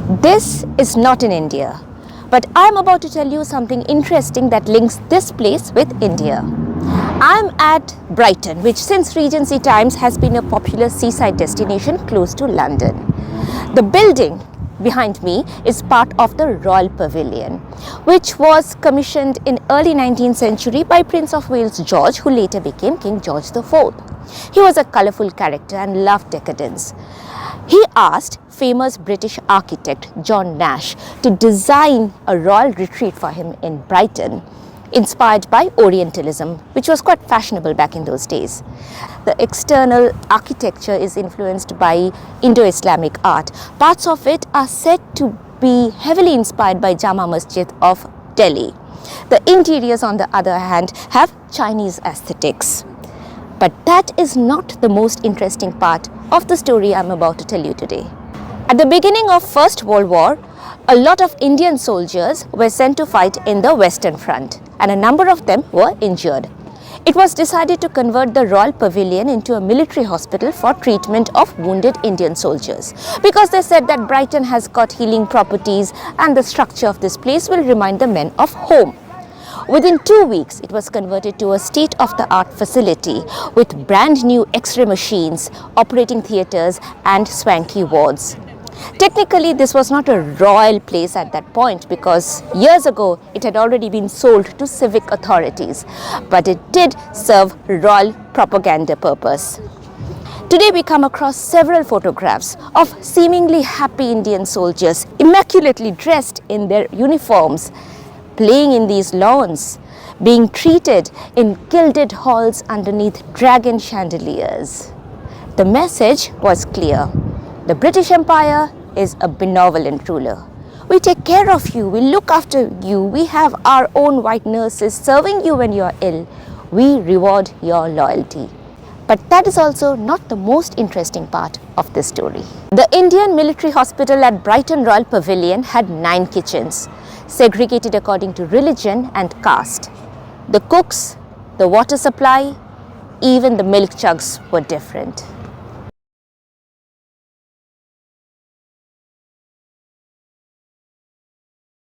This is not in India, but I'm about to tell you something interesting that links this place with India. I'm at Brighton, which since Regency times has been a popular seaside destination close to London. The building behind me is part of the Royal Pavilion, which was commissioned in early 19th century by Prince of Wales George, who later became King George IV. He was a colourful character and loved decadence. He asked famous British architect John Nash to design a royal retreat for him in Brighton, inspired by Orientalism, which was quite fashionable back in those days. The external architecture is influenced by Indo-Islamic art. Parts of it are said to be heavily inspired by Jama Masjid of Delhi. The interiors, on the other hand, have Chinese aesthetics. But that is not the most interesting part of the story I'm about to tell you today. At the beginning of First World War, a lot of Indian soldiers were sent to fight in the Western Front, and a number of them were injured. It was decided to convert the Royal Pavilion into a military hospital for treatment of wounded Indian soldiers, because they said that Brighton has got healing properties and the structure of this place will remind the men of home. Within 2 weeks, it was converted to a state-of-the-art facility with brand new X-ray machines, operating theatres and swanky wards. Technically, this was not a royal place at that point because years ago it had already been sold to civic authorities, but it did serve royal propaganda purpose. Today we come across several photographs of seemingly happy Indian soldiers, immaculately dressed in their uniforms, playing in these lawns, being treated in gilded halls underneath dragon chandeliers. The message was clear. The British Empire is a benevolent ruler. We take care of you, we look after you, we have our own white nurses serving you when you are ill. We reward your loyalty. But that is also not the most interesting part of this story. The Indian military hospital at Brighton Royal Pavilion had 9 kitchens, segregated according to religion and caste. The cooks, the water supply, even the milk jugs were different.